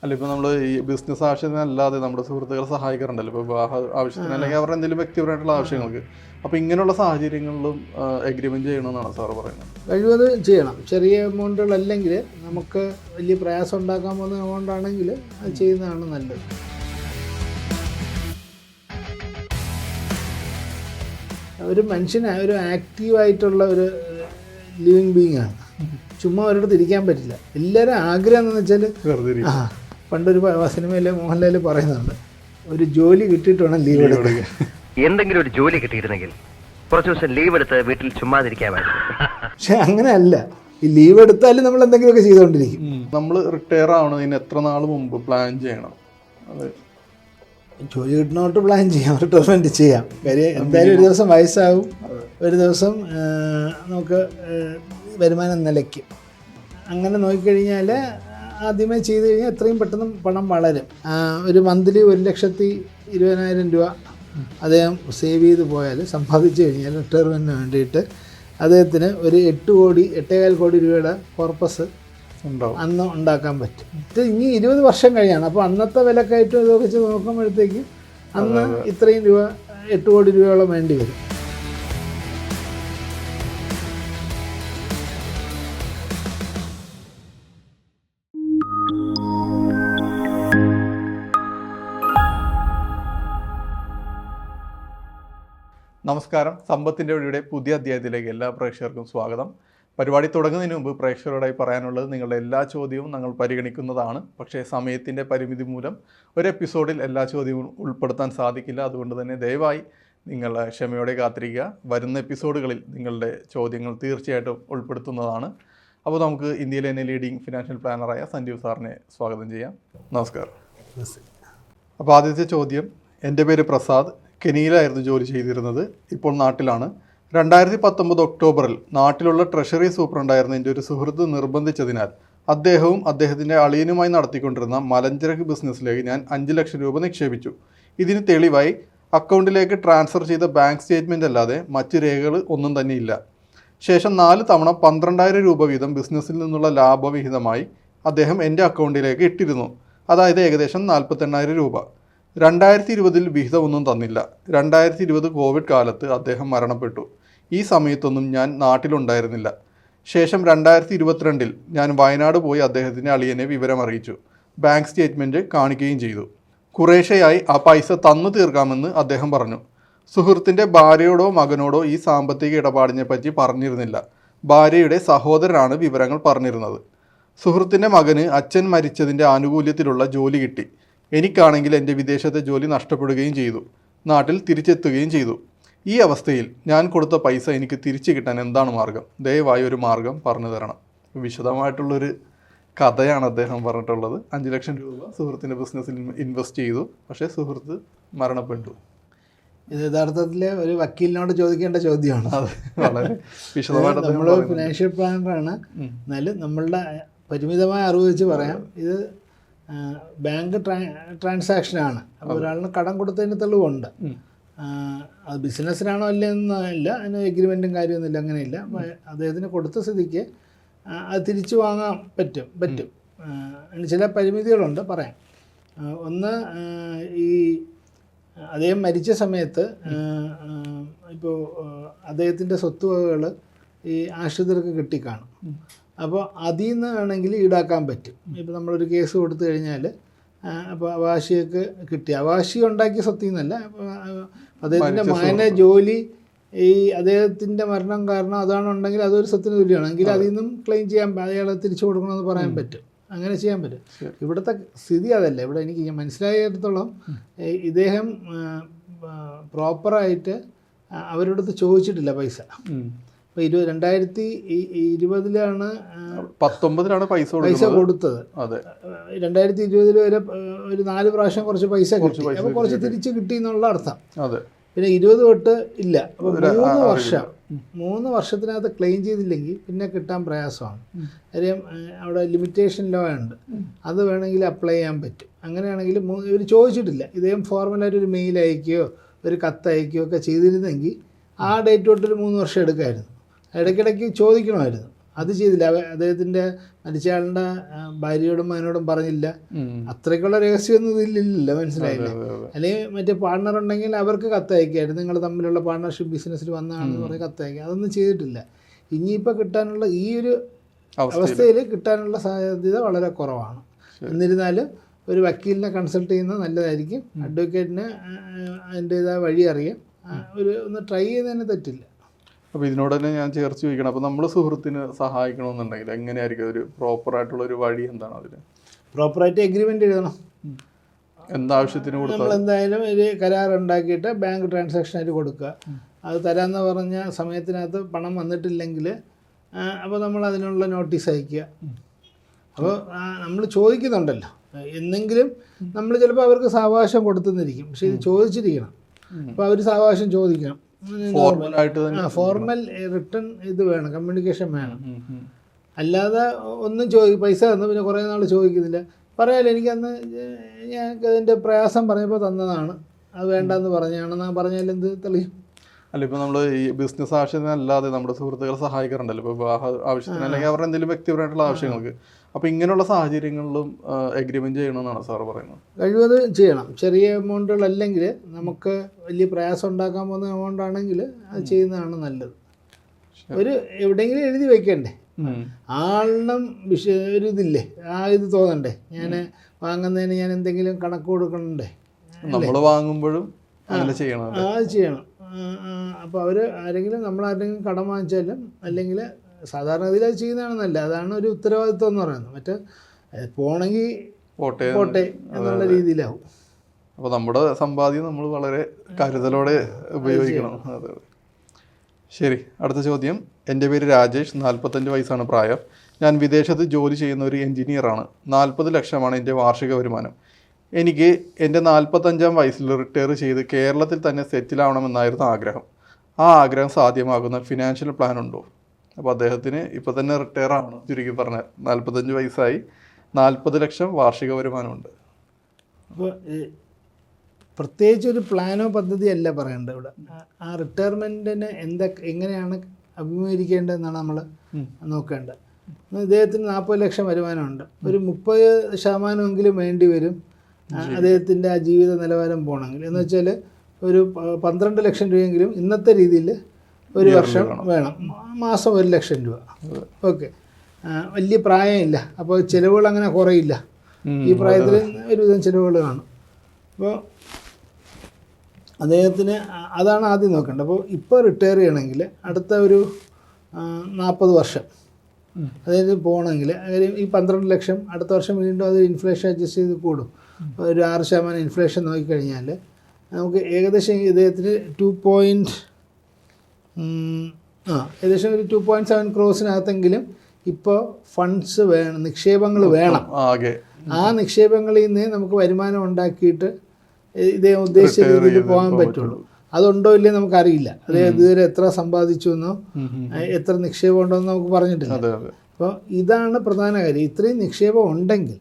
അല്ല, ഇപ്പോൾ നമ്മൾ ഈ ബിസിനസ് ആവശ്യത്തിനല്ലാതെ നമ്മുടെ സുഹൃത്തുക്കളെ സഹായിക്കാറുണ്ടല്ലോ, ഇപ്പോൾ വിവാഹ ആവശ്യത്തിന് അല്ലെങ്കിൽ അവരുടെ എന്തെങ്കിലും വ്യക്തിപരമായിട്ടുള്ള ആവശ്യങ്ങൾക്ക്. അപ്പോൾ ഇങ്ങനെയുള്ള സാഹചര്യങ്ങളിലും എഗ്രിമെൻറ്റ് ചെയ്യണമെന്നാണ് സാറ് പറയുന്നത്. കഴിവത് ചെയ്യണം. ചെറിയ എമൗണ്ടുകളല്ലെങ്കിൽ നമുക്ക് വലിയ പ്രയാസം ഉണ്ടാക്കാൻ പോകുന്ന എമൗണ്ട് ആണെങ്കിൽ അത് ചെയ്യുന്നതാണ് നല്ലത്. ഒരു മനുഷ്യന് ഒരു ആക്റ്റീവായിട്ടുള്ള ഒരു ലിവിങ് ബീങ് ആണ്. ചുമ്മാ ഒരിടത്ത് ഇരിക്കാൻ പറ്റില്ല. എല്ലാവരും ആഗ്രഹം എന്ന് വെച്ചാൽ പണ്ടൊരു സിനിമയിൽ മോഹൻലാൽ പറയുന്നുണ്ട്, ഒരു ജോലി കിട്ടിയിട്ട് വേണം ലീവ് എടുക്കുക. എന്തെങ്കിലും ഒരു ജോലി കിട്ടിയിരുന്നെങ്കിൽ കുറച്ച് ദിവസം ലീവ് എടുത്ത് വീട്ടിൽ ചുമ്മാതിരിക്കാമായിരുന്നു. പക്ഷെ അങ്ങനെയല്ല, ഈ ലീവ് എടുത്താലും നമ്മൾ എന്തെങ്കിലുമൊക്കെ ചെയ്തുകൊണ്ടിരിക്കും. നമ്മൾ റിട്ടയർ ആവണതിന് എത്ര നാൾ മുമ്പ് പ്ലാൻ ചെയ്യണം? അത് ജോലി കിട്ടണോട്ട് പ്ലാൻ ചെയ്യാം, റിട്ടയർമെൻറ്റ് ചെയ്യാം. കാര്യം എന്തായാലും ഒരു ദിവസം വയസ്സാവും, ഒരു ദിവസം നമുക്ക് വരുമാനം നിലയ്ക്കും. അങ്ങനെ നോക്കിക്കഴിഞ്ഞാൽ ആദ്യമേ ചെയ്ത് കഴിഞ്ഞാൽ എത്രയും പെട്ടെന്ന് പണം വളരും. ഒരു മന്ത്ലി 1,20,000 രൂപ അദ്ദേഹം സേവ് ചെയ്ത് പോയാൽ, സമ്പാദിച്ചു കഴിഞ്ഞാൽ റിട്ടയർമെൻറ്റിന് വേണ്ടിയിട്ട് അദ്ദേഹത്തിന് ഒരു 8,15 കോടി രൂപയുടെ കോർപ്പസ് അന്ന് ഉണ്ടാക്കാൻ പറ്റും. ഇത് ഇനി 20 വർഷം കഴിയാണ്. അപ്പോൾ അന്നത്തെ വിലക്കയറ്റം ഇതൊക്കെ വെച്ച് നോക്കുമ്പോഴത്തേക്ക് അന്ന് ഇത്രയും രൂപ 8 കോടി രൂപയോളം വേണ്ടി വരും. നമസ്കാരം. സമ്പത്തിൻ്റെ വഴിയുടെ പുതിയ അധ്യായത്തിലേക്ക് എല്ലാ പ്രേക്ഷകർക്കും സ്വാഗതം. പരിപാടി തുടങ്ങുന്നതിന് മുമ്പ് പ്രേക്ഷകരോടായി പറയാനുള്ളത്, നിങ്ങളുടെ എല്ലാ ചോദ്യവും ഞങ്ങൾ പരിഗണിക്കുന്നതാണ്. പക്ഷേ സമയത്തിൻ്റെ പരിമിതി മൂലം ഒരു എപ്പിസോഡിൽ എല്ലാ ചോദ്യവും ഉൾപ്പെടുത്താൻ സാധിക്കില്ല. അതുകൊണ്ട് തന്നെ ദയവായി നിങ്ങൾ ക്ഷമയോടെ കാത്തിരിക്കുക. വരുന്ന എപ്പിസോഡുകളിൽ നിങ്ങളുടെ ചോദ്യങ്ങൾ തീർച്ചയായിട്ടും ഉൾപ്പെടുത്തുന്നതാണ്. അപ്പോൾ നമുക്ക് ഇന്ത്യയിലെ തന്നെ ലീഡിംഗ് ഫിനാൻഷ്യൽ പ്ലാനറായ സഞ്ജീവ് സാറിനെ സ്വാഗതം ചെയ്യാം. നമസ്കാരം. അപ്പോൾ ആദ്യത്തെ ചോദ്യം, എൻ്റെ പേര് പ്രസാദ്, കെനിയിലായിരുന്നു ജോലി ചെയ്തിരുന്നത്, ഇപ്പോൾ നാട്ടിലാണ്. 2019 ഒക്ടോബറിൽ നാട്ടിലുള്ള ട്രഷറി സൂപ്രണ്ടായിരുന്ന എൻ്റെ ഒരു സുഹൃത്ത് നിർബന്ധിച്ചതിനാൽ അദ്ദേഹവും അദ്ദേഹത്തിൻ്റെ അളിയനുമായി നടത്തിക്കൊണ്ടിരുന്ന മലഞ്ചരക്ക് ബിസിനസ്സിലേക്ക് ഞാൻ 5 ലക്ഷം രൂപ നിക്ഷേപിച്ചു. ഇതിന് തെളിവായി അക്കൗണ്ടിലേക്ക് ട്രാൻസ്ഫർ ചെയ്ത ബാങ്ക് സ്റ്റേറ്റ്മെൻ്റ് അല്ലാതെ മറ്റ് രേഖകൾ ഒന്നും തന്നെയില്ല. ശേഷം 4 തവണ 12,000 രൂപ വീതം ബിസിനസ്സിൽ നിന്നുള്ള ലാഭവിഹിതമായി അദ്ദേഹം എൻ്റെ അക്കൗണ്ടിലേക്ക് ഇട്ടിരുന്നു. അതായത് ഏകദേശം 48,000 രൂപ. 2020 വിഹിതം ഒന്നും തന്നില്ല. 2020 കോവിഡ് കാലത്ത് അദ്ദേഹം മരണപ്പെട്ടു. ഈ സമയത്തൊന്നും ഞാൻ നാട്ടിലുണ്ടായിരുന്നില്ല. ശേഷം 2022 ഞാൻ വയനാട് പോയി അദ്ദേഹത്തിൻ്റെ അളിയനെ വിവരമറിയിച്ചു. ബാങ്ക് സ്റ്റേറ്റ്മെൻറ്റ് കാണിക്കുകയും ചെയ്തു. കുറേശ്ശെയായി ആ പൈസ തന്നു തീർക്കാമെന്ന് അദ്ദേഹം പറഞ്ഞു. സുഹൃത്തിൻ്റെ ഭാര്യയോടോ മകനോടോ ഈ സാമ്പത്തിക ഇടപാടിനെ പറ്റി പറഞ്ഞിരുന്നില്ല. ഭാര്യയുടെ സഹോദരനാണ് വിവരങ്ങൾ പറഞ്ഞിരുന്നത്. സുഹൃത്തിൻ്റെ മകന് അച്ഛൻ മരിച്ചതിൻ്റെ ആനുകൂല്യത്തിലുള്ള ജോലി കിട്ടി. എനിക്കാണെങ്കിൽ എൻ്റെ വിദേശത്തെ ജോലി നഷ്ടപ്പെടുകയും ചെയ്തു. നാട്ടിൽ തിരിച്ചെത്തുകയും ചെയ്തു. ഈ അവസ്ഥയിൽ ഞാൻ കൊടുത്ത പൈസ എനിക്ക് തിരിച്ചു കിട്ടാൻ എന്താണ് മാർഗം? ദയവായി ഒരു മാർഗം പറഞ്ഞു തരണം. വിശദമായിട്ടുള്ളൊരു കഥയാണ് അദ്ദേഹം പറഞ്ഞിട്ടുള്ളത്. 5 ലക്ഷം രൂപ സുഹൃത്തിൻ്റെ ബിസിനസ്സിൽ ഇൻവെസ്റ്റ് ചെയ്തു. പക്ഷേ സുഹൃത്ത് മരണപ്പെട്ടു. ഇത് യഥാർത്ഥത്തിൽ ഒരു വക്കീലിനോട് ചോദിക്കേണ്ട ചോദ്യമാണ്. അത് വളരെ വിശദമായിട്ട് നമ്മൾ ഫിനാൻഷ്യൽ പ്ലാനറാണ്, എന്നാലും നമ്മളുടെ പരിമിതമായ അറിവ് വെച്ച് പറയാം. ഇത് ബാങ്ക് ട്രാൻസാക്ഷനാണ്. അപ്പോൾ ഒരാളിന് കടം കൊടുത്തതിന് തെളിവുണ്ട്. അത് ബിസിനസ്സിനാണോ അല്ലെന്നില്ല, അതിന് എഗ്രിമെൻറ്റും കാര്യമൊന്നുമില്ല, അങ്ങനെയില്ല. അദ്ദേഹത്തിന് കൊടുത്ത സ്ഥിതിക്ക് അത് തിരിച്ചു വാങ്ങാൻ പറ്റും. അതിന് ചില പരിമിതികളുണ്ട്, പറയാം. ഒന്ന്, ഈ അദ്ദേഹം മരിച്ച സമയത്ത് ഇപ്പോൾ അദ്ദേഹത്തിൻ്റെ സ്വത്തുവകകൾ ഈ ആശ്രിതർക്ക് കിട്ടിക്കാണും. അപ്പോൾ അതിൽ നിന്ന് വേണമെങ്കിൽ ഈടാക്കാൻ പറ്റും. ഇപ്പോൾ നമ്മളൊരു കേസ് കൊടുത്തു കഴിഞ്ഞാൽ അപ്പോൾ അവകാശിക്ക് കിട്ടി, അവകാശി ഉണ്ടാക്കിയ സ്വത്തിൽ നിന്നല്ല, അദ്ദേഹത്തിൻ്റെ മകൻ്റെ ജോലി ഈ അദ്ദേഹത്തിൻ്റെ മരണം കാരണം അതാണുണ്ടെങ്കിൽ അതൊരു സ്വത്തിന് തുല്യമാണ്. എങ്കിൽ അതിൽ നിന്നും ക്ലെയിം ചെയ്യാൻ, അയാളെ തിരിച്ചു കൊടുക്കണമെന്ന് പറയാൻ പറ്റും. അങ്ങനെ ചെയ്യാൻ പറ്റും. ഇവിടുത്തെ സ്ഥിതി അതല്ല. ഇവിടെ എനിക്ക് മനസ്സിലായിടത്തോളം ഇദ്ദേഹം പ്രോപ്പറായിട്ട് അവരുടെ അടുത്ത് ചോദിച്ചിട്ടില്ല പൈസ. അപ്പോൾ 2020 പൈസ കൊടുത്തത്. 2020 വരെ ഒരു 4 പ്രാവശ്യം കുറച്ച് പൈസ കിട്ടി. അപ്പോൾ കുറച്ച് തിരിച്ച് കിട്ടി എന്നുള്ള അർത്ഥം. പിന്നെ 20 തൊട്ട് ഇല്ല. അപ്പോൾ 3 വർഷത്തിനകത്ത് ക്ലെയിം ചെയ്തില്ലെങ്കിൽ പിന്നെ കിട്ടാൻ പ്രയാസമാണ്. കാര്യം അവിടെ ലിമിറ്റേഷൻ ലോ ഉണ്ട്, അത് വേണമെങ്കിൽ അപ്ലൈ ചെയ്യാൻ പറ്റും. അങ്ങനെയാണെങ്കിൽ ഇവർ ചോദിച്ചിട്ടില്ല. ഇദ്ദേഹം ഫോർമലായിട്ട് ഒരു മെയിൽ അയക്കുകയോ ഒരു കത്ത് അയക്കുകയോ ഒക്കെ ചെയ്തിരുന്നെങ്കിൽ ആ ഡേറ്റ് തൊട്ടൊരു 3 വർഷം എടുക്കാമായിരുന്നു. ഇടയ്ക്കിടയ്ക്ക് ചോദിക്കണമായിരുന്നു. അത് ചെയ്തില്ല. അദ്ദേഹത്തിൻ്റെ മരിച്ചയാളുടെ ഭാര്യയോടും മകനോടും പറഞ്ഞില്ല. അത്രയ്ക്കുള്ള രഹസ്യമൊന്നും ഇതിലില്ല, മനസ്സിലായില്ലേ? അല്ലെങ്കിൽ മറ്റേ പാർട്ണർ ഉണ്ടെങ്കിൽ അവർക്ക് കത്തയക്കായിരുന്നു, നിങ്ങൾ തമ്മിലുള്ള പാർട്ണർഷിപ്പ് ബിസിനസ്സിൽ വന്നതാണെന്ന് പറഞ്ഞ് കത്തയക്കുക. അതൊന്നും ചെയ്തിട്ടില്ല. ഇനിയിപ്പോൾ കിട്ടാനുള്ള ഈ ഒരു അവസ്ഥയിൽ കിട്ടാനുള്ള സാധ്യത വളരെ കുറവാണ്. എന്നിരുന്നാലും ഒരു വക്കീലിനെ കൺസൾട്ട് ചെയ്യുന്നത് നല്ലതായിരിക്കും. അഡ്വക്കേറ്റിന് അതിൻ്റേതായ വഴി അറിയാം. ഒന്ന് ട്രൈ ചെയ്യുന്നതിന് തെറ്റില്ല. അപ്പോൾ ഇതിനോട് തന്നെ ഞാൻ ചേർത്ത് ചോദിക്കണം, അപ്പോൾ നമ്മൾ സുഹൃത്തിന് സഹായിക്കണമെന്നുണ്ടെങ്കിൽ എങ്ങനെയായിരിക്കും ഒരു പ്രോപ്പറായിട്ടുള്ളൊരു വഴി എന്താണ് അതിന്? പ്രോപ്പറായിട്ട് എഗ്രിമെൻ്റ് എഴുതണം. എന്താവശ്യത്തിന് കൊടുത്താൽ നമ്മൾ എന്തായാലും ഒരു കരാർ ഉണ്ടാക്കിയിട്ട് ബാങ്ക് ട്രാൻസാക്ഷനായിട്ട് കൊടുക്കുക. അത് തരാമെന്ന് പറഞ്ഞ സമയത്തിനകത്ത് പണം വന്നിട്ടില്ലെങ്കിൽ അപ്പോൾ നമ്മൾ അതിനുള്ള നോട്ടീസ് അയക്കുക. അപ്പോൾ നമ്മൾ ചോദിക്കുന്നുണ്ടല്ലോ, എന്നെങ്കിലും നമ്മൾ ചിലപ്പോൾ അവർക്ക് സാവകാശം കൊടുത്തെന്നിരിക്കും, പക്ഷേ ഇത് ചോദിച്ചിരിക്കണം. അപ്പോൾ അവർ സാവകാശം ചോദിക്കണം. ഫോർമൽ റിട്ടേൺ ഇത് വേണം, കമ്മ്യൂണിക്കേഷൻ വേണം. അല്ലാതെ ഒന്നും പൈസ തന്നു പിന്നെ കുറേ നാൾ ചോദിക്കുന്നില്ല. പറയാമല്ലോ, എനിക്കന്ന് ഞാൻ അതിൻ്റെ പ്രയാസം പറഞ്ഞപ്പോൾ തന്നതാണ്, അത് വേണ്ടെന്ന് പറഞ്ഞാണെന്ന് പറഞ്ഞാൽ എന്ത് തെളിയും? അല്ല, ഇപ്പോൾ നമ്മൾ ഈ ബിസിനസ് ആവശ്യത്തിനല്ലാതെ നമ്മുടെ സുഹൃത്തുക്കളെ സഹായിക്കാറുണ്ടല്ലോ, ഇപ്പോൾ വിവാഹ ആവശ്യത്തിന് അല്ലെങ്കിൽ അവരുടെ എന്തെങ്കിലും വ്യക്തിപരമായിട്ടുള്ള ആവശ്യങ്ങൾക്ക്. അപ്പോൾ ഇങ്ങനെയുള്ള സാഹചര്യങ്ങളിലും എഗ്രിമെൻറ്റ് ചെയ്യണമെന്നാണ് സാറ് പറയുന്നത്? കഴിവതും ചെയ്യണം. ചെറിയ എമൗണ്ടുകളല്ലെങ്കിൽ, നമുക്ക് വലിയ പ്രയാസം ഉണ്ടാക്കാൻ പോകുന്ന എമൗണ്ട് ആണെങ്കിൽ അത് ചെയ്യുന്നതാണ് നല്ലത്. ഒരു എവിടെയെങ്കിലും എഴുതി വെക്കണ്ടേ, ആളിനും ഒരു ഇതില്ലേ, ഇത് തോന്നണ്ടേ, ഞാൻ വാങ്ങുന്നതിന് ഞാൻ എന്തെങ്കിലും കണക്ക് കൊടുക്കണ്ടേ? നമ്മൾ വാങ്ങുമ്പോഴും അങ്ങനെ ചെയ്യണം. അത് ചെയ്യണം. അപ്പോൾ അവർ നമ്മളാരെങ്കിലും കടം വാങ്ങിച്ചാലും അല്ലെങ്കിൽ സാധാരണഗതിയിൽ അത് ചെയ്യുന്നതാണ് നല്ലത്. അതാണ് ഒരു ഉത്തരവാദിത്വം എന്ന് പറയുന്നത്. മറ്റേ പോണെങ്കിൽ പോട്ടെ എന്നുള്ള രീതിയിലാവും. അപ്പോൾ നമ്മുടെ സമ്പാദ്യം നമ്മൾ വളരെ കരുതലോടെ ഉപയോഗിക്കണം. അതെ. ശരി, അടുത്ത ചോദ്യം. എൻ്റെ പേര് രാജേഷ്, 45 വയസ്സാണ് പ്രായം. ഞാൻ വിദേശത്ത് ജോലി ചെയ്യുന്ന ഒരു എൻജിനീയറാണ്. 40 ലക്ഷമാണ് എൻ്റെ വാർഷിക വരുമാനം. എനിക്ക് എൻ്റെ 45-ാം വയസ്സിൽ റിട്ടയർ ചെയ്ത് കേരളത്തിൽ തന്നെ സെറ്റിലാവണമെന്നായിരുന്നു ആഗ്രഹം. ആ ആഗ്രഹം സാധ്യമാകുന്ന ഫിനാൻഷ്യൽ പ്ലാൻ ഉണ്ടോ? അപ്പോൾ അദ്ദേഹത്തിന് ഇപ്പോൾ തന്നെ റിട്ടയർ ആവണം, ചുരുക്കി പറഞ്ഞാൽ 45 വയസ്സായി, 40 ലക്ഷം വാർഷിക വരുമാനമുണ്ട്. അപ്പോൾ പ്രത്യേകിച്ച് ഒരു പ്ലാനോ പദ്ധതിയല്ല പറയേണ്ടത് ഇവിടെ. ആ റിട്ടയർമെൻറ്റിന് എങ്ങനെയാണ് അഭിമുഖീകരിക്കേണ്ടതെന്നാണ് നമ്മൾ നോക്കേണ്ടത്. ഇദ്ദേഹത്തിന് 40 ലക്ഷം വരുമാനമുണ്ട്. ഒരു 30% വേണ്ടി വരും അദ്ദേഹത്തിൻ്റെ ആ ജീവിത നിലവാരം പോകണമെങ്കിൽ. എന്ന് വെച്ചാൽ ഒരു 12 ലക്ഷം രൂപയെങ്കിലും ഇന്നത്തെ രീതിയിൽ ഒരു വർഷം വേണം. മാസം 1 ലക്ഷം രൂപ. ഓക്കെ, വലിയ പ്രായമില്ല, അപ്പോൾ ചിലവുകൾ അങ്ങനെ കുറയില്ല. ഈ പ്രായത്തിൽ ഒരുവിധം ചിലവുകൾ കാണും. അപ്പോൾ അദ്ദേഹത്തിന് അതാണ് ആദ്യം നോക്കേണ്ടത്. അപ്പോൾ ഇപ്പോൾ റിട്ടയർ ചെയ്യണമെങ്കിൽ അടുത്ത ഒരു 40 വർഷം അതായത് പോകണമെങ്കിൽ ഈ 12 ലക്ഷം അടുത്ത വർഷം വീണ്ടും അത് ഇൻഫ്ലേഷൻ അഡ്ജസ്റ്റ് ചെയ്ത് കൂടും. ഒരു 6% ഇൻഫ്ലേഷൻ നോക്കിക്കഴിഞ്ഞാൽ നമുക്ക് ഏകദേശം ഇദ്ദേഹത്തിന് ഏകദേശം ഒരു 2.7 ക്രോസിനകത്തെങ്കിലും ഇപ്പോൾ ഫണ്ട്സ് വേണം, നിക്ഷേപങ്ങൾ വേണം. ആ നിക്ഷേപങ്ങളിൽ നിന്ന് നമുക്ക് വരുമാനം ഉണ്ടാക്കിയിട്ട് ഇദ്ദേഹം ഉദ്ദേശിച്ച രീതിയിൽ പോകാൻ പറ്റുള്ളൂ. അതുണ്ടോ ഇല്ലേ നമുക്കറിയില്ല. അദ്ദേഹം ഇതുവരെ എത്ര സമ്പാദിച്ചു എന്നോ എത്ര നിക്ഷേപം ഉണ്ടോ എന്ന് നമുക്ക് പറഞ്ഞിട്ടില്ല. അപ്പോൾ ഇതാണ് പ്രധാന കാര്യം. ഇത്രയും നിക്ഷേപം ഉണ്ടെങ്കിൽ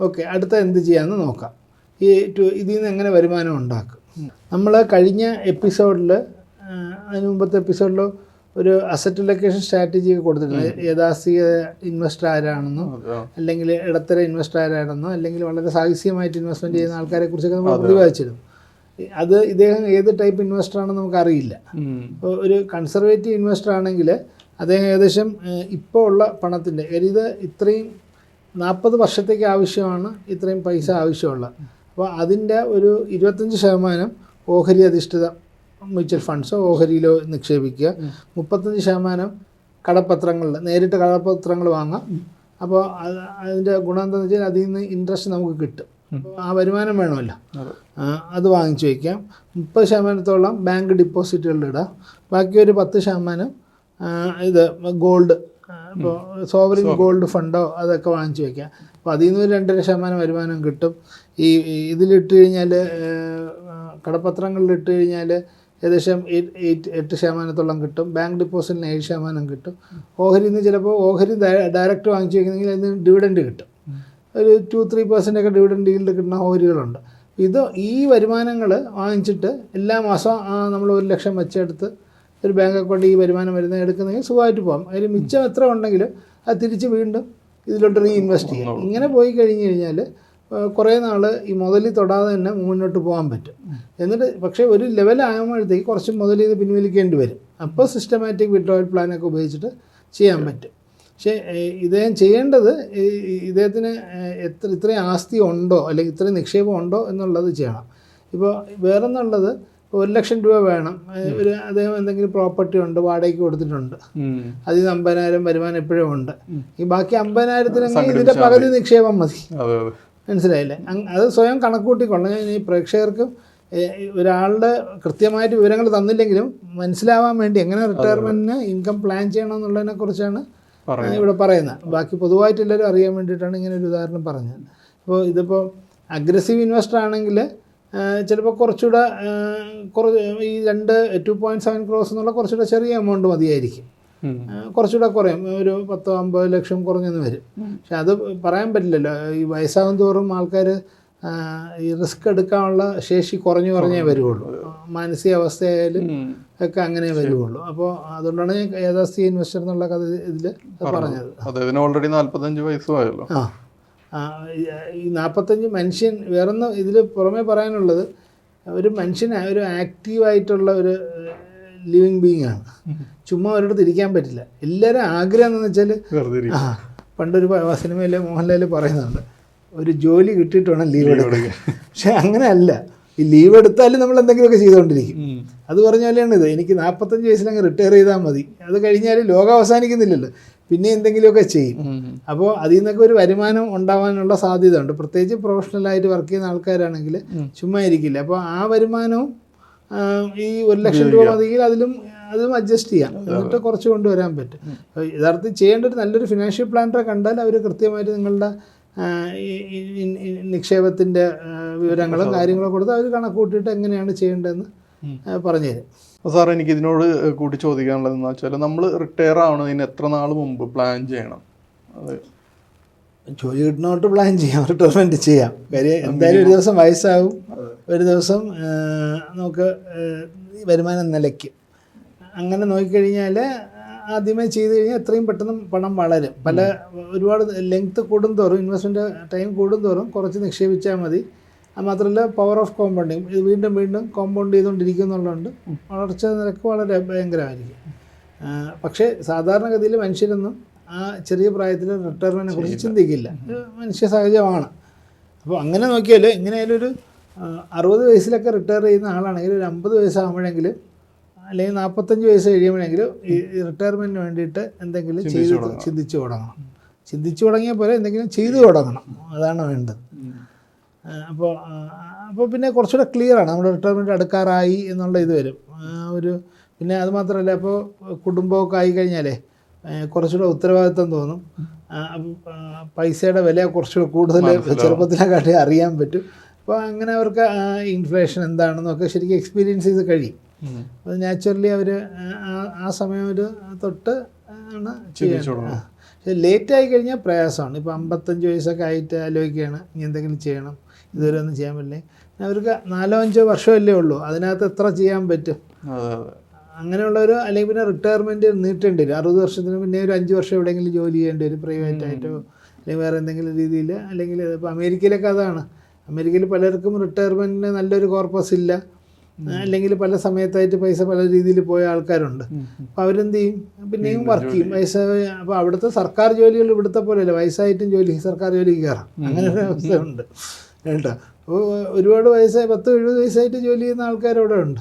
ഓക്കെ, അടുത്ത എന്ത് ചെയ്യാമെന്ന് നോക്കാം. ഇതിൽ നിന്ന് എങ്ങനെ വരുമാനം ഉണ്ടാക്കും. നമ്മൾ കഴിഞ്ഞ എപ്പിസോഡിൽ, അതിന് മുമ്പത്തെ എപ്പിസോഡിൽ ഒരു അസറ്റ് ലൊക്കേഷൻ സ്ട്രാറ്റജി ഒക്കെ കൊടുത്തിട്ടുണ്ട്. യാഥാസ്ഥിക ഇൻവെസ്റ്റർ ആരാണെന്നോ അല്ലെങ്കിൽ ഇടത്തര ഇൻവെസ്റ്റർ ആരാണെന്നോ അല്ലെങ്കിൽ വളരെ സാഹസികമായിട്ട് ഇൻവെസ്റ്റ്മെൻറ്റ് ചെയ്യുന്ന ആൾക്കാരെ കുറിച്ചൊക്കെ നമ്മൾ പ്രതിപാദിച്ചിരുന്നു. അത് ഇദ്ദേഹം ഏത് ടൈപ്പ് ഇൻവെസ്റ്റർ ആണെന്ന് നമുക്കറിയില്ല. ഇപ്പോൾ ഒരു കൺസർവേറ്റീവ് ഇൻവെസ്റ്റർ ആണെങ്കിൽ അദ്ദേഹം ഏകദേശം ഇപ്പോൾ ഉള്ള പണത്തിൻ്റെ ഇത് ഇത്രയും 40 വർഷത്തേക്ക് ആവശ്യമാണ്, ഇത്രയും പൈസ ആവശ്യമുള്ള. അപ്പോൾ അതിൻ്റെ ഒരു 25% ഓഹരി അധിഷ്ഠിത മ്യൂച്വൽ ഫണ്ട്സോ ഓഹരിയിലോ നിക്ഷേപിക്കുക. 35% കടപ്പത്രങ്ങളിൽ നേരിട്ട് കടപ്പത്രങ്ങൾ വാങ്ങാം. അപ്പോൾ അതിൻ്റെ ഗുണം എന്താണെന്ന് വെച്ചാൽ അതിൽ നിന്ന് ഇൻട്രസ്റ്റ് നമുക്ക് കിട്ടും. ആ വരുമാനം വേണമല്ലോ, അത് വാങ്ങിച്ചു വയ്ക്കാം. 30% ബാങ്ക് ഡിപ്പോസിറ്റുകളിൽ ഇടാം. ബാക്കി ഒരു 10% ഇത് ഗോൾഡ്, ഇപ്പോൾ സോവറിൻ ഗോൾഡ് ഫണ്ടോ അതൊക്കെ വാങ്ങിച്ചു വയ്ക്കാം. അപ്പോൾ അതിൽ നിന്ന് 2.5% വരുമാനം കിട്ടും. ഇതിലിട്ട് കഴിഞ്ഞാൽ കടപ്പത്രങ്ങളിലിട്ട് കഴിഞ്ഞാൽ ഏകദേശം 8% കിട്ടും. ബാങ്ക് ഡിപ്പോസിറ്റിന് 7% കിട്ടും. ഓഹരിയിൽ നിന്ന് ചിലപ്പോൾ ഓഹരി ഡയറക്റ്റ് വാങ്ങിച്ചു വയ്ക്കുന്നെങ്കിൽ അതിന് ഡിവിഡൻഡ് കിട്ടും. ഒരു 2-3% ഒക്കെ ഡിവിഡൻഡ് ഈൽഡ് കിട്ടുന്ന ഓഹരികളുണ്ട്. ഈ വരുമാനങ്ങൾ വാങ്ങിച്ചിട്ട് എല്ലാ മാസവും നമ്മൾ 1 ലക്ഷം വെച്ചെടുത്ത് ഒരു ബാങ്ക് അക്കൗണ്ട് ഈ വരുമാനം വരുന്നത് എടുക്കുന്നെങ്കിൽ സുഖമായിട്ട് പോകാം. അതിൽ മിച്ചം എത്ര ഉണ്ടെങ്കിലും അത് തിരിച്ച് വീണ്ടും ഇതിലോട്ട് റീഇൻവെസ്റ്റ് ചെയ്യാം. ഇങ്ങനെ പോയി കഴിഞ്ഞ് കഴിഞ്ഞാൽ കുറേ നാൾ ഈ മുതലിൽ തൊടാതെ തന്നെ മുന്നോട്ട് പോകാൻ പറ്റും. എന്നിട്ട് പക്ഷേ ഒരു ലെവലാകുമ്പോഴത്തേക്ക് കുറച്ച് മുതൽ ഇത് പിൻവലിക്കേണ്ടി വരും. അപ്പോൾ സിസ്റ്റമാറ്റിക് വിഡ്രോവൽ പ്ലാനൊക്കെ ഉപയോഗിച്ചിട്ട് ചെയ്യാൻ പറ്റും. പക്ഷേ ഇദ്ദേഹം ചെയ്യേണ്ടത് ഇദ്ദേഹത്തിന് ഇത്രയും ആസ്തി ഉണ്ടോ അല്ലെങ്കിൽ ഇത്രയും നിക്ഷേപം ഉണ്ടോ എന്നുള്ളത് ചെയ്യണം. ഇപ്പോൾ വേറൊന്നുള്ളത് 1,00,000 രൂപ വേണം. അദ്ദേഹം എന്തെങ്കിലും പ്രോപ്പർട്ടി ഉണ്ട്, വാടകയ്ക്ക് കൊടുത്തിട്ടുണ്ട്, അതിൽ നിന്ന് 50,000 വരുമാനം എപ്പോഴും ഉണ്ട്. ഈ ബാക്കി 50,000 ഇതിൻ്റെ പകുതി നിക്ഷേപം മതി. മനസ്സിലായില്ലേ? അത് സ്വയം കണക്കൂട്ടിക്കൊള്ളാം. ഈ പ്രേക്ഷകർക്കും ഒരാളുടെ കൃത്യമായിട്ട് വിവരങ്ങൾ തന്നില്ലെങ്കിലും മനസ്സിലാവാൻ വേണ്ടി എങ്ങനെ റിട്ടയർമെൻറ്റിന് ഇൻകം പ്ലാൻ ചെയ്യണം എന്നുള്ളതിനെ കുറിച്ചാണ് ഇവിടെ പറയുന്നത്. ബാക്കി പൊതുവായിട്ട് എല്ലാവരും അറിയാൻ വേണ്ടിയിട്ടാണ് ഇങ്ങനെ ഒരു ഉദാഹരണം പറഞ്ഞത്. അപ്പോൾ ഇതിപ്പോൾ അഗ്രസീവ് ഇൻവെസ്റ്റർ ആണെങ്കിൽ ചിലപ്പോൾ കുറച്ചുകൂടെ ഈ 2.7 crores എന്നുള്ള കുറച്ചുകൂടെ ചെറിയ എമൗണ്ട് മതിയായിരിക്കും. കുറച്ചുകൂടെ കുറയും, ഒരു 10-50 ലക്ഷം കുറഞ്ഞെന്ന് വരും. പക്ഷെ അത് പറയാൻ പറ്റില്ലല്ലോ. ഈ വയസ്സാകും തോറും ആൾക്കാർ ഈ റിസ്ക് എടുക്കാനുള്ള ശേഷി കുറഞ്ഞേ വരുള്ളൂ. മാനസികാവസ്ഥയായാലും ഒക്കെ അങ്ങനെ വരുള്ളൂ. അപ്പോൾ അതുകൊണ്ടാണ് ഞാൻ യാഥാസ്ഥിക ഇൻവെസ്റ്റർ എന്നുള്ള കഥ ഇതിൽ പറഞ്ഞത്. ഓൾറെഡി 45 വയസ്സുമായല്ലോ. ഈ 45 മനുഷ്യൻ വേറൊന്ന് ഇതിൽ പുറമേ പറയാനുള്ളത്, ഒരു മനുഷ്യന് ഒരു ആക്റ്റീവായിട്ടുള്ള ഒരു ലിവിങ് ബീങ് ആണ്. ചുമ്മാ ഒരിടത്ത് ഇരിക്കാൻ പറ്റില്ല. എല്ലാവരും ആഗ്രഹം എന്ന് വെച്ചാൽ പണ്ടൊരു സിനിമയിൽ മോഹൻലാൽ പറയുന്നുണ്ട്, ഒരു ജോലി കിട്ടിയിട്ട് വേണം ലീവ് എടുക്കാൻ. പക്ഷെ അങ്ങനെയല്ല. ഈ ലീവ് എടുത്താലും നമ്മൾ എന്തെങ്കിലുമൊക്കെ ചെയ്തുകൊണ്ടിരിക്കും. അത് പറഞ്ഞാലാണ് ഇത്. എനിക്ക് 45 വയസ്സിലങ്ങ് റിട്ടയർ ചെയ്താൽ മതി, അത് കഴിഞ്ഞാൽ ലോകം അവസാനിക്കുന്നില്ലല്ലോ, പിന്നെ എന്തെങ്കിലുമൊക്കെ ചെയ്യും. അപ്പോൾ അതിൽ നിന്നൊക്കെ ഒരു വരുമാനം ഉണ്ടാവാനുള്ള സാധ്യത ഉണ്ട്. പ്രത്യേകിച്ച് പ്രൊഫഷണലായിട്ട് വർക്ക് ചെയ്യുന്ന ആൾക്കാരാണെങ്കിൽ ചുമ്മാ ഇരിക്കില്ല. അപ്പോൾ ആ വരുമാനവും ഈ 1,00,000 രൂപ മതിയെങ്കിൽ അതും അഡ്ജസ്റ്റ് ചെയ്യാം, എന്നിട്ട് കുറച്ച് കൊണ്ടുവരാൻ പറ്റും. യഥാർത്ഥത്തിൽ ചെയ്യേണ്ട ഒരു നല്ലൊരു ഫിനാൻഷ്യൽ പ്ലാനറെ കണ്ടാൽ അവർ കൃത്യമായിട്ട് നിങ്ങളുടെ നിക്ഷേപത്തിൻ്റെ വിവരങ്ങളും കാര്യങ്ങളും കൊടുത്ത് അവർ കണക്ക് കൂട്ടിയിട്ട് എങ്ങനെയാണ് ചെയ്യേണ്ടതെന്ന് പറഞ്ഞുതരും. സാർ, എനിക്ക് ഇതിനോട് കൂട്ടി ചോദിക്കാനുള്ളതെന്ന് വെച്ചാൽ, നമ്മൾ റിട്ടയർ ആവണതിന് എത്ര നാൾ മുമ്പ് പ്ലാൻ ചെയ്യണം? അത് ജോലി കിട്ടുന്നോട്ട് പ്ലാൻ ചെയ്യാം, റിട്ടയർമെൻറ്റ് ചെയ്യാം. കാര്യം എന്തായാലും ഒരു ദിവസം വയസ്സാകും, ഒരു ദിവസം നമുക്ക് വരുമാനം നിലയ്ക്കും. അങ്ങനെ നോക്കിക്കഴിഞ്ഞാൽ ആദ്യമേ ചെയ്ത് കഴിഞ്ഞാൽ എത്രയും പെട്ടെന്ന് പണം വളരും. ഒരുപാട് ലെങ്ത്ത് കൂടുന്തോറും, ഇൻവെസ്റ്റ്മെൻറ്റ് ടൈം കൂടുന്തോറും കുറച്ച് നിക്ഷേപിച്ചാൽ മതി. അത് മാത്രമല്ല പവർ ഓഫ് കോമ്പൗണ്ടിങ്, ഇത് വീണ്ടും വീണ്ടും കോമ്പൗണ്ട് ചെയ്തുകൊണ്ടിരിക്കും എന്നുള്ളതുകൊണ്ട് വളർച്ച നിരക്ക് വളരെ ഭയങ്കരമായിരിക്കും. പക്ഷേ സാധാരണഗതിയിൽ മനുഷ്യരൊന്നും ആ ചെറിയ പ്രായത്തിൽ റിട്ടയർമെൻറ്റിനെ കുറിച്ച് ചിന്തിക്കില്ല. മനുഷ്യ സഹജമാണ്. അപ്പോൾ അങ്ങനെ നോക്കിയാൽ എങ്ങനെയായാലും ഒരു 60 വയസ്സിലൊക്കെ റിട്ടയർ ചെയ്യുന്ന ആളാണെങ്കിൽ ഒരു 50 വയസ്സാകുമ്പോഴെങ്കിലും അല്ലെങ്കിൽ 45 വയസ്സ് കഴിയുമ്പോഴെങ്കിലും ഈ റിട്ടയർമെൻറ്റിന് വേണ്ടിയിട്ട് എന്തെങ്കിലും ചിന്തിച്ചു തുടങ്ങണം. ചിന്തിച്ചു തുടങ്ങിയ പോലെ എന്തെങ്കിലും ചെയ്തു തുടങ്ങണം, അതാണ് വേണ്ടത്. അപ്പോൾ പിന്നെ കുറച്ചുകൂടെ ക്ലിയറാണ്, നമ്മുടെ റിട്ടയർമെൻറ്റ് അടുക്കാറായി എന്നുള്ള ഇത് വരും. പിന്നെ അത് മാത്രമല്ല, അപ്പോൾ കുടുംബമൊക്കെ ആയിക്കഴിഞ്ഞാലേ കുറച്ചുകൂടെ ഉത്തരവാദിത്വം തോന്നും. പൈസയുടെ വില കുറച്ചുകൂടെ കൂടുതൽ ചെറുപ്പത്തിനെക്കാട്ടി അറിയാൻ പറ്റും. അപ്പോൾ അങ്ങനെ അവർക്ക് ഇൻഫ്ലേഷൻ എന്താണെന്നൊക്കെ ശരിക്കും എക്സ്പീരിയൻസ് ചെയ്ത് കഴിയും. അത് നാച്ചുറലി അവർ ആ സമയം ഒരു തൊട്ട് ആണ് ചെയ്യുന്നത്. പക്ഷേ ലേറ്റായി കഴിഞ്ഞാൽ പ്രയാസമാണ്. ഇപ്പോൾ 55 വയസ്സൊക്കെ ആയിട്ട് ആലോചിക്കുകയാണ് ഇനി എന്തെങ്കിലും ചെയ്യണം, ഇതുവരെ ഒന്നും ചെയ്യാൻ പറ്റില്ലേ. അവർക്ക് 4-5 വർഷമല്ലേ ഉള്ളൂ, അതിനകത്ത് എത്ര ചെയ്യാൻ പറ്റും? അങ്ങനെയുള്ളവർ അല്ലെങ്കിൽ പിന്നെ റിട്ടയർമെൻറ്റ് നീട്ടേണ്ടി വരും. 60 വർഷത്തിന് പിന്നെ ഒരു 5 വർഷം എവിടെയെങ്കിലും ജോലി ചെയ്യേണ്ടി വരും, പ്രൈവറ്റായിട്ടോ അല്ലെങ്കിൽ വേറെ എന്തെങ്കിലും രീതിയിൽ. അല്ലെങ്കിൽ ഇപ്പോൾ അമേരിക്കയിലൊക്കെ അതാണ്. അമേരിക്കയിൽ പലർക്കും റിട്ടയർമെൻറ്റിന് നല്ലൊരു കോർപ്പസ് ഇല്ല, അല്ലെങ്കിൽ പല സമയത്തായിട്ട് പൈസ പല രീതിയിൽ പോയ ആൾക്കാരുണ്ട്. അപ്പോൾ അവരെന്ത് ചെയ്യും? പിന്നെയും വർക്ക് ചെയ്യും വയസ്സായി. അപ്പോൾ അവിടുത്തെ സർക്കാർ ജോലികൾ ഇവിടുത്തെ പോലെയല്ല, വയസ്സായിട്ടും സർക്കാർ ജോലിക്ക് കയറാം. അങ്ങനെ ഒരു അവസ്ഥയുണ്ട് കേട്ടോ. അപ്പോൾ ഒരുപാട് വയസ്സായി 10-70 വയസ്സായിട്ട് ജോലി ചെയ്യുന്ന ആൾക്കാരവിടെ ഉണ്ട്,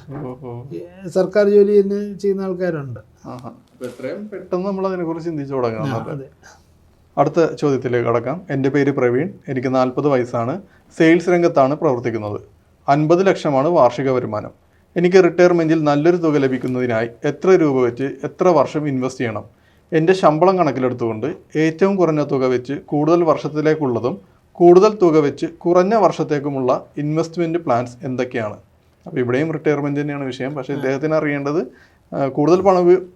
സർക്കാർ ജോലി തന്നെ ചെയ്യുന്ന ആൾക്കാരുണ്ട്. എത്രയും പെട്ടെന്ന് നമ്മൾ അതിനെക്കുറിച്ച് ചിന്തിച്ചു തുടങ്ങണം. അതെ. അടുത്ത ചോദ്യത്തിലേക്ക് കടക്കാം. എൻ്റെ പേര് പ്രവീൺ, എനിക്ക് 40 വയസ്സാണ്, സെയിൽസ് രംഗത്താണ് പ്രവർത്തിക്കുന്നത്. 50 ലക്ഷമാണ് വാർഷിക വരുമാനം. എനിക്ക് റിട്ടയർമെൻറ്റിൽ നല്ലൊരു തുക ലഭിക്കുന്നതിനായി എത്ര രൂപ വെച്ച് എത്ര വർഷം ഇൻവെസ്റ്റ് ചെയ്യണം? എൻ്റെ ശമ്പളം കണക്കിലെടുത്തുകൊണ്ട് ഏറ്റവും കുറഞ്ഞ തുക വെച്ച് കൂടുതൽ വർഷത്തിലേക്കുള്ളതും കൂടുതൽ തുക വെച്ച് കുറഞ്ഞ വർഷത്തേക്കുമുള്ള ഇൻവെസ്റ്റ്മെൻറ്റ് പ്ലാൻസ് എന്തൊക്കെയാണ്? അപ്പോൾ ഇവിടെയും റിട്ടയർമെൻറ്റ് തന്നെയാണ് വിഷയം. പക്ഷേ ഇദ്ദേഹത്തിന് അറിയേണ്ടത് കൂടുതൽ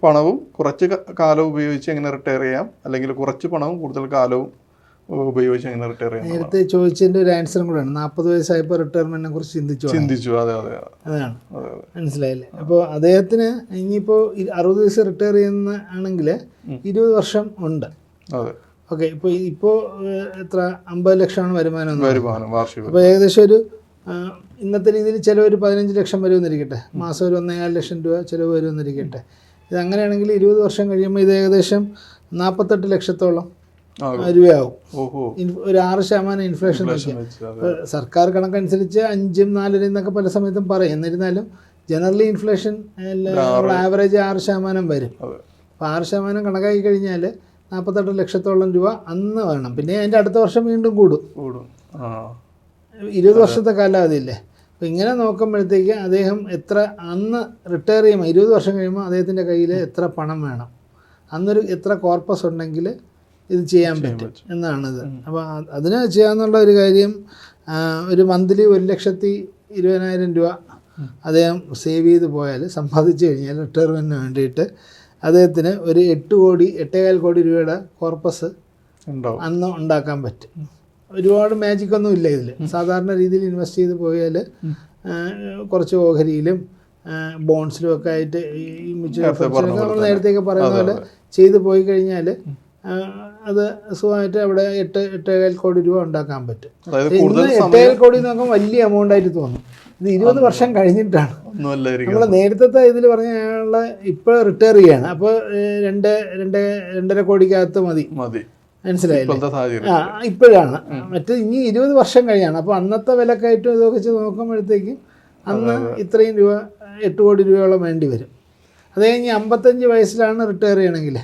പണവും കുറച്ച് കാലവും ഉപയോഗിച്ച് എങ്ങനെ റിട്ടയർ ചെയ്യാം, അല്ലെങ്കിൽ കുറച്ച് പണവും കൂടുതൽ കാലവും ഉപയോഗിച്ച് അങ്ങനെ റിട്ടയർ ചെയ്യാൻ നേരത്തെ ചോദിച്ചതിൻ്റെ ഒരു ആൻസറും കൂടെയാണ്. 40 വയസ്സായപ്പോൾ റിട്ടയർമെൻറ്റിനെ കുറിച്ച് ചിന്തിച്ചു. അതെ അതെ അതാണ്, മനസ്സിലായില്ലേ? അപ്പോൾ അദ്ദേഹത്തിന് ഇനിയിപ്പോൾ 60 വയസ്സ് റിട്ടയർ ചെയ്യുന്ന ആണെങ്കിൽ 20 വർഷം ഉണ്ട്. അതെ. ഓക്കെ, ഇപ്പോൾ എത്ര 50 ലക്ഷമാണ് വരുമാനം. വാർഷികം. അപ്പോൾ ഏകദേശം ഒരു ഇന്നത്തെ രീതിയിൽ ചിലവ് ഒരു 15 ലക്ഷം വരുമെന്നിരിക്കട്ടെ, മാസം ഒരു 1,4 ലക്ഷം രൂപ ചിലവ് വരുമെന്നിരിക്കട്ടെ. ഇത് അങ്ങനെയാണെങ്കിൽ 20 വർഷം കഴിയുമ്പോൾ ഇത് ഏകദേശം 48 ലക്ഷത്തോളം രൂപയാവും. ഒരു 6% ഇൻഫ്ലേഷൻ നോക്കിയാൽ. സർക്കാർ കണക്കനുസരിച്ച് 5, 4 എന്നൊക്കെ പല സമയത്തും പറയും. എന്നിരുന്നാലും ജനറലി ഇൻഫ്ലേഷൻ ആവറേജ് 6% വരും. അപ്പോൾ 6% കണക്കാക്കി കഴിഞ്ഞാൽ 48 ലക്ഷത്തോളം രൂപ അന്ന് വേണം. പിന്നെ അതിൻ്റെ അടുത്ത വർഷം വീണ്ടും കൂടും. 20 വർഷത്തെ കാലാവധിയില്ലേ. അപ്പോൾ ഇങ്ങനെ നോക്കുമ്പോഴത്തേക്ക് അദ്ദേഹം എത്ര അന്ന് റിട്ടയർ ചെയ്യുമ്പോൾ 20 വർഷം കഴിയുമ്പോൾ അദ്ദേഹത്തിൻ്റെ കയ്യിൽ എത്ര പണം വേണം, അന്നൊരു എത്ര കോർപ്പസ് ഉണ്ടെങ്കിൽ ഇത് ചെയ്യാൻ പറ്റും എന്നാണിത്. അപ്പോൾ അതിന് ചെയ്യാന്നുള്ള ഒരു കാര്യം, ഒരു മന്ത്ലി 1,20,000 രൂപ അദ്ദേഹം സേവ് ചെയ്ത് പോയാൽ, സമ്പാദിച്ചു കഴിഞ്ഞാൽ റിട്ടയർമെൻറ്റിന് വേണ്ടിയിട്ട് അദ്ദേഹത്തിന് ഒരു 8,15 കോടി രൂപയുടെ കോർപ്പസ് അന്ന് ഉണ്ടാക്കാൻ പറ്റും. ഒരുപാട് മാജിക്കൊന്നും ഇല്ല ഇതിൽ. സാധാരണ രീതിയിൽ ഇൻവെസ്റ്റ് ചെയ്ത് പോയാൽ കുറച്ച് ഓഹരിയിലും ബോൺസിലും ഒക്കെ ആയിട്ട് ഈ മ്യൂച്വൽ ഫണ്ട്സിലൊക്കെ നമ്മൾ നേരത്തെയൊക്കെ പറയുന്ന പോലെ ചെയ്ത് പോയി കഴിഞ്ഞാൽ അത് സുഖമായിട്ട് അവിടെ 8,15 കോടി രൂപ ഉണ്ടാക്കാൻ പറ്റും. ഇന്ന് 8,15 കോടി എന്ന് നോക്കുമ്പോൾ വലിയ എമൗണ്ട് ആയിട്ട് തോന്നും. ഇത് 20 വർഷം കഴിഞ്ഞിട്ടാണ്. നമ്മൾ നേരത്തെ ഇതിൽ പറഞ്ഞ അയാളെ ഇപ്പോൾ റിട്ടയർ ചെയ്യാണ്. അപ്പോൾ 2.5 കോടിക്കകത്ത് മതി, മനസ്സിലായില്ലേ? ഇപ്പോഴാണ്. മറ്റേ ഇനി 20 വർഷം കഴിയാണ്. അപ്പോൾ അന്നത്തെ വിലക്കയറ്റം ഇതൊക്കെ വെച്ച് നോക്കുമ്പോഴത്തേക്കും അന്ന് ഇത്രയും രൂപ 8 കോടി രൂപയോളം വേണ്ടി വരും. അത് കഴിഞ്ഞ് 55 വയസ്സിലാണ് റിട്ടയർ ചെയ്യണമെങ്കിൽ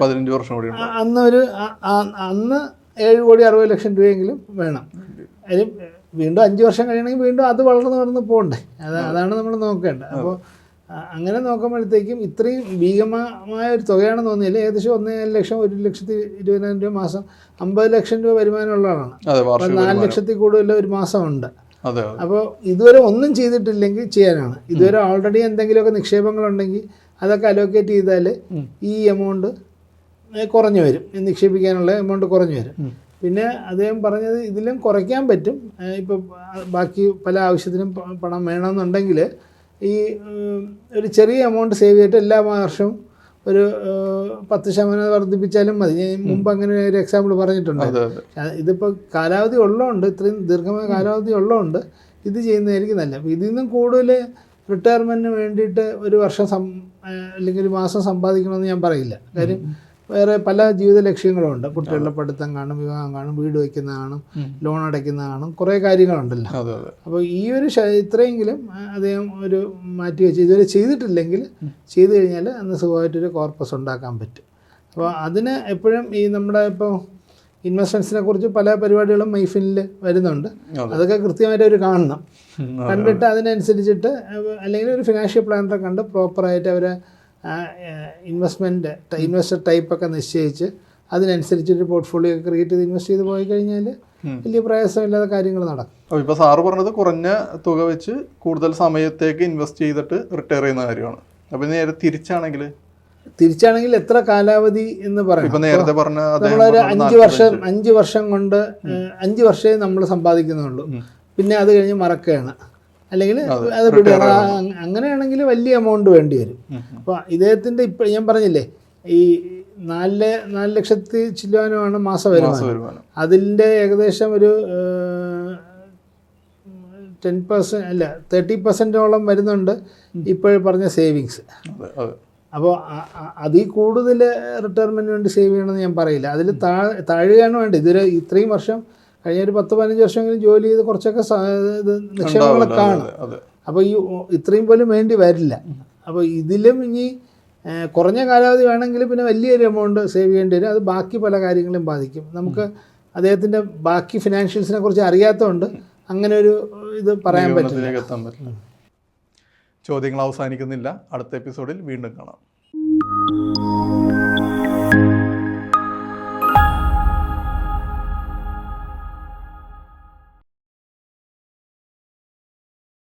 15 വർഷം കൂടി അന്ന് 7,60,00,000 രൂപയെങ്കിലും വേണം. അതിന് വീണ്ടും 5 വർഷം കഴിയണമെങ്കിൽ വീണ്ടും അത് വളർന്ന് പോകണ്ടേ. അതാണ് നമ്മൾ നോക്കേണ്ടത്. അപ്പോൾ അങ്ങനെ നോക്കുമ്പോഴത്തേക്കും ഇത്രയും ഭീകരമായ ഒരു തുകയാണെന്ന് തോന്നിയില്ല. ഏകദേശം 1,4 ലക്ഷം, 1,20,000 രൂപ മാസം, 50 ലക്ഷം രൂപ വരുമാനമുള്ള ആളാണ്. അപ്പോൾ 4 ലക്ഷത്തിൽ കൂടുതൽ ഒരു മാസമുണ്ട്. അപ്പോൾ ഇതുവരെ ഒന്നും ചെയ്തിട്ടില്ലെങ്കിൽ ചെയ്യാനാണ്. ഇതുവരെ ഓൾറെഡി എന്തെങ്കിലുമൊക്കെ നിക്ഷേപങ്ങളുണ്ടെങ്കിൽ അതൊക്കെ അലോക്കേറ്റ് ചെയ്താൽ ഈ എമൗണ്ട് കുറഞ്ഞു വരും, നിക്ഷേപിക്കാനുള്ള എമൗണ്ട് കുറഞ്ഞു വരും. പിന്നെ അദ്ദേഹം പറഞ്ഞത് ഇതിലും കുറയ്ക്കാൻ പറ്റും. ഇപ്പോൾ ബാക്കി പല ആവശ്യത്തിനും പണം വേണമെന്നുണ്ടെങ്കിൽ ഈ ഒരു ചെറിയ എമൗണ്ട് സേവ് ചെയ്തിട്ട് എല്ലാ വർഷവും ഒരു 10% വർദ്ധിപ്പിച്ചാലും മതി. ഞാൻ മുമ്പ് അങ്ങനെ ഒരു എക്സാമ്പിൾ പറഞ്ഞിട്ടുണ്ട്. ഇതിപ്പോൾ കാലാവധി ഉള്ളതുകൊണ്ട്, ഇത്രയും ദീർഘമായ കാലാവധി ഉള്ളതുകൊണ്ട് ഇത് ചെയ്യുന്നതായിരിക്കും നല്ല. അപ്പോൾ ഇതിൽ നിന്നും കൂടുതൽ റിട്ടയർമെൻറ്റിന് വേണ്ടിയിട്ട് ഒരു വർഷം അല്ലെങ്കിൽ ഒരു മാസം സമ്പാദിക്കണമെന്ന് ഞാൻ പറയില്ല. കാര്യം വേറെ പല ജീവിത ലക്ഷ്യങ്ങളുണ്ട്. കുട്ടികളുടെ പഠിത്തം കാണും, വിവാഹം കാണും, വീട് വയ്ക്കുന്ന കാണും, ലോൺ അടയ്ക്കുന്ന കാണും, കുറേ കാര്യങ്ങളുണ്ടല്ലോ. അപ്പോൾ ഈ ഒരു ഇത്രയെങ്കിലും അദ്ദേഹം ഒരു മാറ്റി വെച്ച് ഇതുവരെ ചെയ്തിട്ടില്ലെങ്കിൽ ചെയ്തു കഴിഞ്ഞാൽ അന്ന് സുഖമായിട്ടൊരു കോർപ്പസ് ഉണ്ടാക്കാൻ പറ്റും. അപ്പോൾ അതിന് എപ്പോഴും ഈ നമ്മുടെ ഇപ്പോൾ ഇൻവെസ്റ്റ്മെൻറ്റ്സിനെ കുറിച്ച് പല പരിപാടികളും മൈഫിനിൽ വരുന്നുണ്ട്. അതൊക്കെ കൃത്യമായിട്ട് അവർ കാണണം. കണ്ടിട്ട് അതിനനുസരിച്ചിട്ട് അല്ലെങ്കിൽ ഒരു ഫിനാൻഷ്യൽ പ്ലാനറെ കണ്ട് പ്രോപ്പറായിട്ട് അവരെ ഇൻവെസ്റ്റർ ടൈപ്പൊക്കെ നിശ്ചയിച്ച് അതിനനുസരിച്ചൊരു പോർട്ട്ഫോളിയോ ഒക്കെ ക്രിയേറ്റ് ചെയ്ത് ഇൻവെസ്റ്റ് ചെയ്ത് പോയി കഴിഞ്ഞാൽ വലിയ പ്രയാസമില്ലാതെ കാര്യങ്ങൾ നടക്കും. അപ്പോൾ ഇപ്പോൾ സാറ് പറഞ്ഞത് കുറഞ്ഞ തുക വെച്ച് കൂടുതൽ സമയത്തേക്ക് ഇൻവെസ്റ്റ് ചെയ്തിട്ട് റിട്ടയർ ചെയ്യുന്ന കാര്യമാണ്. അപ്പോൾ നേരെ തിരിച്ചാണെങ്കിൽ എത്ര കാലാവധി എന്ന് പറയും. നേരത്തെ പറഞ്ഞ നമ്മളൊരു 5 വർഷം കൊണ്ട് 5 വർഷമേ നമ്മൾ സമ്പാദിക്കുന്നുള്ളൂ. പിന്നെ അത് കഴിഞ്ഞ് മറക്കുകയാണ്, അല്ലെങ്കിൽ അത് വിടുക. അങ്ങനെയാണെങ്കിൽ വലിയ എമൗണ്ട് വേണ്ടി വരും. അപ്പോൾ ഇദ്ദേഹത്തിൻ്റെ ഇപ്പോൾ ഞാൻ പറഞ്ഞില്ലേ, ഈ 4 ലക്ഷത്തി ചില്ലുവാനുമാണ് മാസ വരുമാനം. അതിൻ്റെ ഏകദേശം ഒരു 10% അല്ല 30%ഓളം വരുന്നുണ്ട് ഇപ്പോൾ പറഞ്ഞ സേവിങ്സ്. അപ്പോൾ അതിൽ കൂടുതൽ റിട്ടയർമെൻറ്റിന് വേണ്ടി സേവ് ചെയ്യണമെന്ന് ഞാൻ പറയില്ല. അതിൽ താഴെയാണ് വേണ്ടത്. ഇതൊരു ഇത്രയും വർഷം കഴിഞ്ഞ ഒരു 10-15 വർഷമെങ്കിലും ജോലി ചെയ്ത് കുറച്ചൊക്കെ നിക്ഷേപങ്ങളൊക്കെ കാണും. അപ്പോൾ ഈ ഇത്രയും പോലും വേണ്ടി വരില്ല. അപ്പോൾ ഇതിലും ഇനി കുറഞ്ഞ കാലാവധി വേണമെങ്കിൽ പിന്നെ വലിയൊരു എമൗണ്ട് സേവ് ചെയ്യേണ്ടി വരും. അത് ബാക്കി പല കാര്യങ്ങളും ബാധിക്കും. നമുക്ക് അദ്ദേഹത്തിൻ്റെ ബാക്കി ഫിനാൻഷ്യൽസിനെ കുറിച്ച് അറിയാത്തതുകൊണ്ട് അങ്ങനെ ഒരു ഇത് പറയാൻ പറ്റില്ല. ചോദ്യങ്ങൾ അവസാനിക്കുന്നില്ല. അടുത്ത എപ്പിസോഡിൽ വീണ്ടും കാണാം.